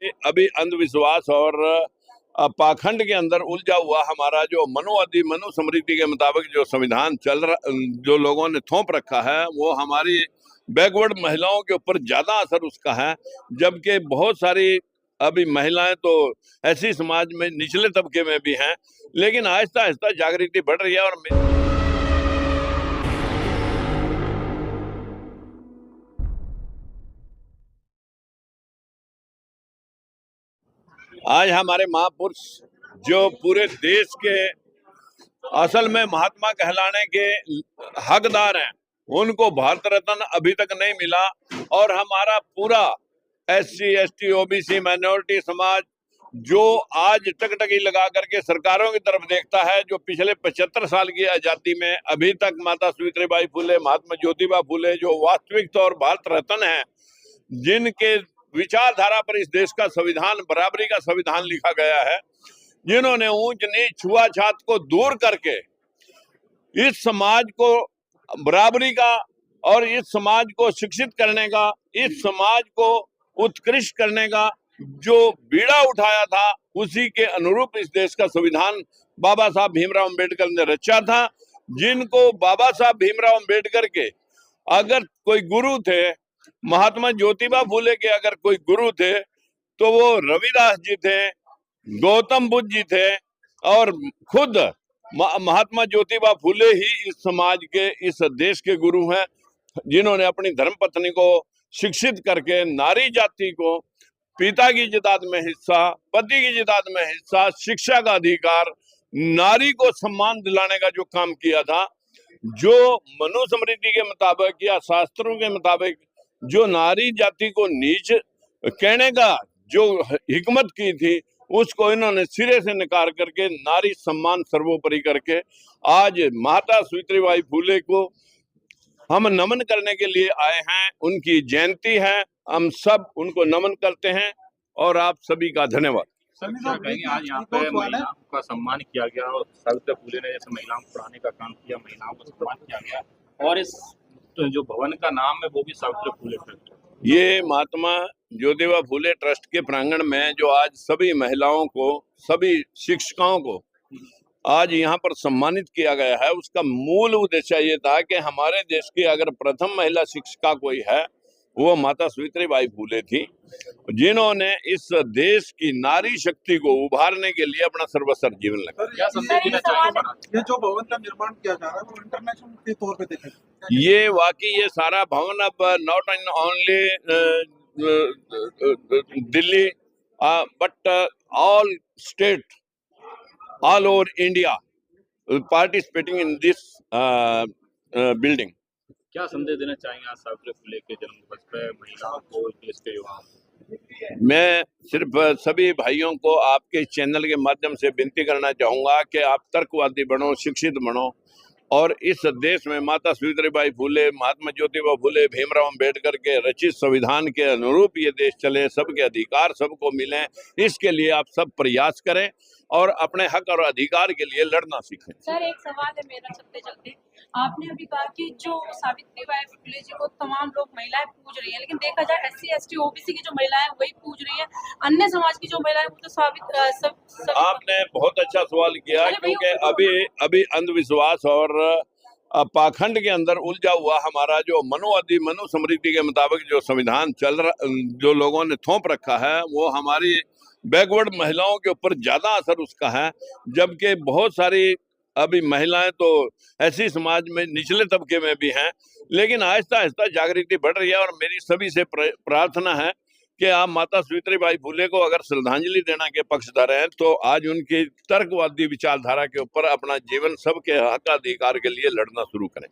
अभी अंधविश्वास और पाखंड के अंदर उलझा हुआ हमारा जो मनुस्मृति के मुताबिक जो संविधान चल रहा, जो लोगों ने थोप रखा है, वो हमारी बैकवर्ड महिलाओं के ऊपर ज्यादा असर उसका है। जबकि बहुत सारी अभी महिलाएं तो ऐसी समाज में निचले तबके में भी हैं, लेकिन आहिस्ता आहिस्ता जागृति बढ़ रही है। और आज हमारे महापुरुष जो पूरे देश के असल में महात्मा कहलाने के हकदार हैं, उनको भारत रत्न अभी तक नहीं मिला। और हमारा पूरा SC ST OBC माइनॉरिटी समाज जो आज टकटकी लगा करके सरकारों की तरफ देखता है, जो पिछले 75 साल की आजादी में अभी तक माता सावित्रीबाई फुले, महात्मा ज्योतिबा फुले जो वास्तविक तौर भारत रत्न है, जिनके विचारधारा पर इस देश का संविधान, बराबरी का संविधान लिखा गया है, जिन्होंने ऊंच नीच छुआछात को दूर करके इस समाज को बराबरी का और इस समाज को शिक्षित करने का, इस समाज को उत्कृष्ट करने का जो बीड़ा उठाया था, उसी के अनुरूप इस देश का संविधान बाबा साहब भीमराव अंबेडकर ने रचा था। जिनको बाबा साहब भीमराव अंबेडकर के अगर कोई गुरु थे, महात्मा ज्योतिबा फुले के अगर कोई गुरु थे, तो वो रविदास जी थे, गौतम बुद्ध जी थे, और खुद महात्मा ज्योतिबा फुले ही इस समाज के, इस देश के गुरु हैं, जिन्होंने अपनी धर्मपत्नी को शिक्षित करके नारी जाति को पिता की जायदाद में हिस्सा, पति की जायदाद में हिस्सा, शिक्षा का अधिकार, नारी को सम्मान दिलाने का जो काम किया था, जो मनुस्मृति के मुताबिक या शास्त्रों के मुताबिक जो नारी जाति को नीच कहने का जो हिकमत की थी, उसको इन्होंने सिरे से नकार करके नारी सम्मान सर्वोपरि करके आज माता सावित्रीबाई फुले को हम नमन करने के लिए आए हैं। उनकी जयंती है, हम सब उनको नमन करते हैं और आप सभी का धन्यवाद। आज यहाँ पे महिलाओं का सम्मान किया गया और सावित्री फुले ने जैसे महिलाओं को पढ़ाने का काम किया, महिलाओं को सम्मान किया गया, और इस जो भवन का नाम है वो भी सावित्री फुले ट्रस्ट। ये महात्मा ज्योतिबा फुले ट्रस्ट के प्रांगण में जो आज सभी महिलाओं को, सभी शिक्षिकाओं को आज यहाँ पर सम्मानित किया गया है, उसका मूल उद्देश्य ये था कि हमारे देश की अगर प्रथम महिला शिक्षिका कोई है, वो माता सावित्रीबाई फुले थी, जिन्होंने इस देश की नारी शक्ति को उभारने के लिए अपना सर्वस्व जीवन लगाया। ये जो भवन का निर्माण किया जा रहा है, वो इंटरनेशनल के तौर पे देखा जाए, ये वाकई ये सारा भवन अब not in only Delhi but all state, all over India participating in this building. क्या संदेश देना चाहेंगे आज सावित्री फुले के जन्म दिवस पे महिलाओं को, देश के युवाओं? मैं सिर्फ सभी भाइयों को आपके चैनल के माध्यम से विनती करना चाहूंगा कि आप तर्कवादी बनो, शिक्षित बनो, और इस देश में माता सावित्रीबाई फुले, महात्मा ज्योतिबा फुले, भीमराव अंबेडकर के रचित संविधान के अनुरूप ये देश चले, सबके अधिकार सबको मिले, इसके लिए आप सब प्रयास करें और अपने हक और अधिकार के लिए लड़ना सीखें। सर, एक सवाल है मेरा चलते चलते। आपने अभी कहा कि जो सावित्रीबाई फुले जी को तमाम लोग महिलाएं पूज रही हैं, लेकिन देखा जाए SC ST OBC की जो महिलाएं वही पूज रही हैं, अन्य समाज की जो महिलाएं वो तो आपने बहुत अच्छा सवाल किया, क्योंकि अभी अंधविश्वास और पाखंड के अंदर उलझा हुआ हमारा जो मनुस्मृति के मुताबिक जो संविधान चल रहा, जो लोगों ने थोप रखा है, वो हमारी बैकवर्ड महिलाओं के ऊपर ज्यादा असर उसका है। जबकि बहुत सारी अभी महिलाएं तो ऐसी समाज में निचले तबके में भी हैं, लेकिन आहिस्ता आहिस्ता जागृति बढ़ रही है। और मेरी सभी से प्रार्थना है कि आप माता सावित्रीबाई फुले को अगर श्रद्धांजलि देना के पक्षधर हैं, तो आज उनकी तर्कवादी विचारधारा के ऊपर अपना जीवन सबके हक अधिकार के लिए लड़ना शुरू करें।